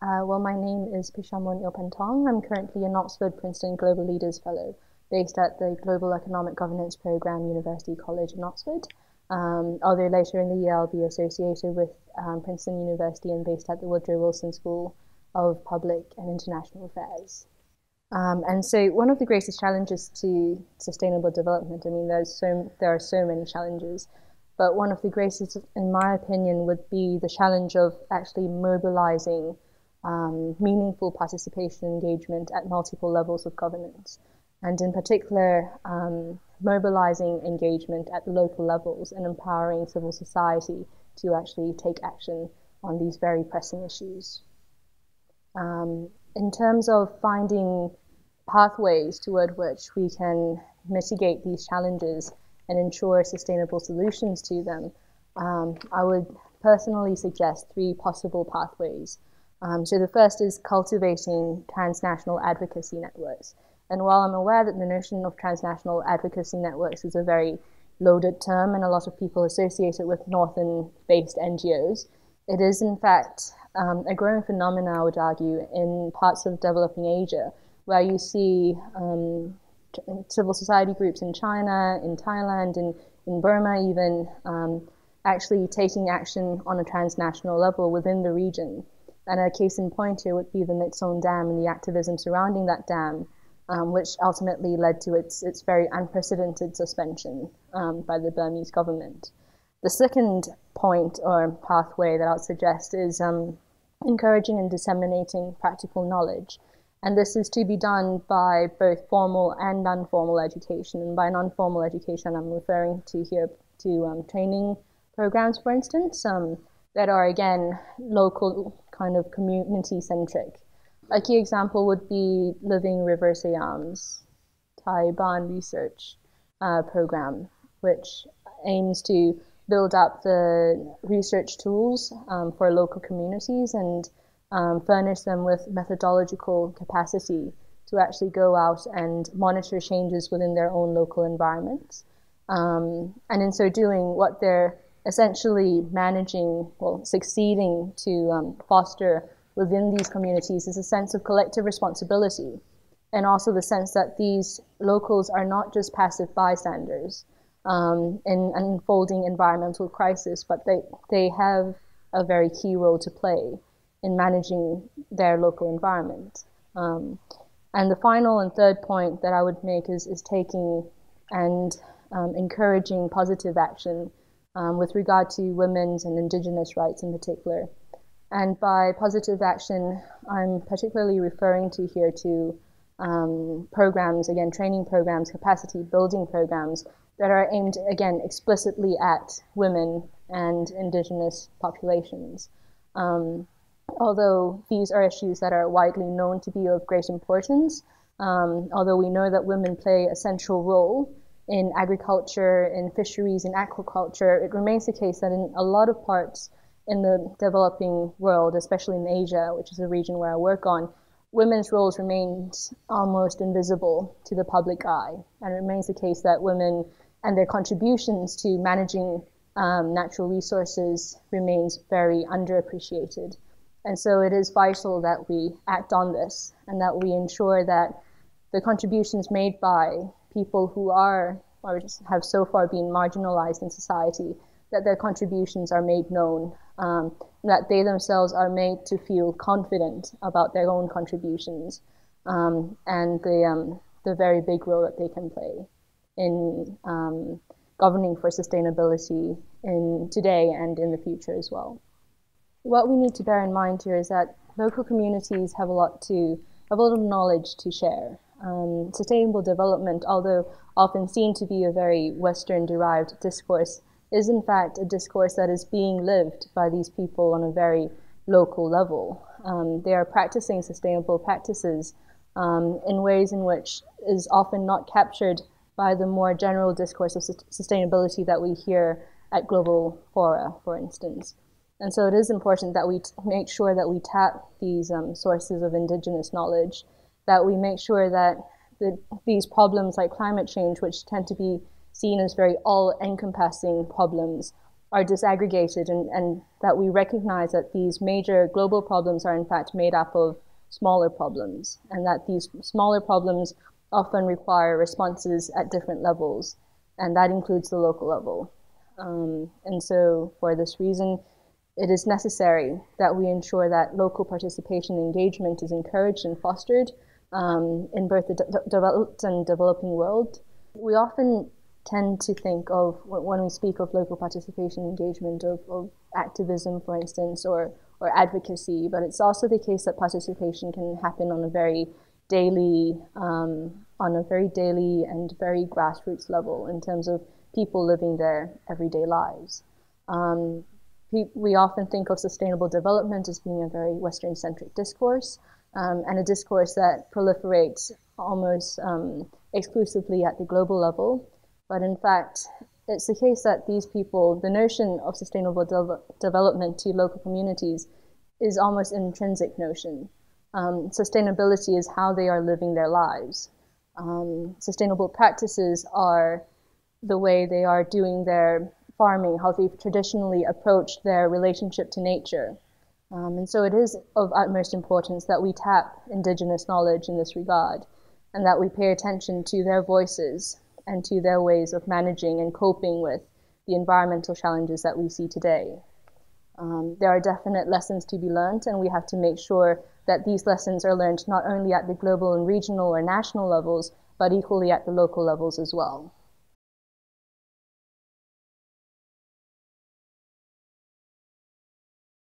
Well, my name is Pichamon Yeophantong. I'm currently an Oxford-Princeton Global Leaders Fellow based at the Global Economic Governance Program, University College in Oxford. Although later in the year I'll be associated with Princeton University and based at the Woodrow Wilson School of Public and International Affairs. And so one of the greatest challenges to sustainable development, I mean, there are so many challenges, but one of the greatest, in my opinion, would be the challenge of actually mobilizing meaningful participation and engagement at multiple levels of governance. And in particular, mobilizing engagement at local levels and empowering civil society to actually take action on these very pressing issues. In terms of finding pathways toward which we can mitigate these challenges and ensure sustainable solutions to them, I would personally suggest three possible pathways. So the first is cultivating transnational advocacy networks. And while I'm aware that the notion of transnational advocacy networks is a very loaded term and a lot of people associate it with northern-based NGOs, it is in fact a growing phenomenon, I would argue, in parts of developing Asia, where you see civil society groups in China, in Thailand, in Burma even, actually taking action on a transnational level within the region. And a case in point here would be the Myitsone Dam and the activism surrounding that dam, which ultimately led to its very unprecedented suspension by the Burmese government. The second point or pathway that I would suggest is encouraging and disseminating practical knowledge. And this is to be done by both formal and non-formal education. And by non-formal education, I'm referring to here to training programs, for instance, that are, again, local, kind of community-centric. A key example would be Living River Siam's Thai Ban research program, which aims to build up the research tools for local communities and furnish them with methodological capacity to actually go out and monitor changes within their own local environments. And in so doing, what they're essentially managing, well, succeeding to foster within these communities is a sense of collective responsibility, and also the sense that these locals are not just passive bystanders in an unfolding environmental crisis, but they have a very key role to play in managing their local environment. And the final and third point that I would make is taking and encouraging positive action with regard to women's and indigenous rights in particular. And by positive action, I'm particularly referring to here to programs, again, training programs, capacity building programs that are aimed, again, explicitly at women and indigenous populations. Although these are issues that are widely known to be of great importance, although we know that women play a central role in agriculture, in fisheries, in aquaculture, it remains the case that in a lot of parts in the developing world, especially in Asia, which is a region where I work on, women's roles remain almost invisible to the public eye. And it remains the case that women and their contributions to managing natural resources remains very underappreciated. And so it is vital that we act on this and that we ensure that the contributions made by people who are or just have so far been marginalized in society, that their contributions are made known, that they themselves are made to feel confident about their own contributions, and the very big role that they can play in governing for sustainability in today and in the future as well. What we need to bear in mind here is that local communities have a lot of knowledge to share. Sustainable development, although often seen to be a very Western-derived discourse, is in fact a discourse that is being lived by these people on a very local level. They are practicing sustainable practices in ways in which is often not captured by the more general discourse of sustainability that we hear at global fora, for instance. And so it is important that we make sure that we tap these sources of indigenous knowledge, that we make sure that these problems like climate change, which tend to be seen as very all-encompassing problems, are disaggregated, and that we recognize that these major global problems are in fact made up of smaller problems, and that these smaller problems often require responses at different levels, and that includes the local level. And so for this reason, it is necessary that we ensure that local participation and engagement is encouraged and fostered in both the developed and developing world. We often tend to think of, when we speak of local participation and engagement, of activism, for instance, or advocacy, but it's also the case that participation can happen on a very daily and very grassroots level in terms of people living their everyday lives. We often think of sustainable development as being a very Western-centric discourse, and a discourse that proliferates almost exclusively at the global level. But in fact, it's the case that these people, the notion of sustainable development to local communities is almost an intrinsic notion. Sustainability is how they are living their lives. Sustainable practices are the way they are doing their farming, how they've traditionally approached their relationship to nature. And so it is of utmost importance that we tap indigenous knowledge in this regard, and that we pay attention to their voices and to their ways of managing and coping with the environmental challenges that we see today. There are definite lessons to be learned, and we have to make sure that these lessons are learned not only at the global and regional or national levels, but equally at the local levels as well.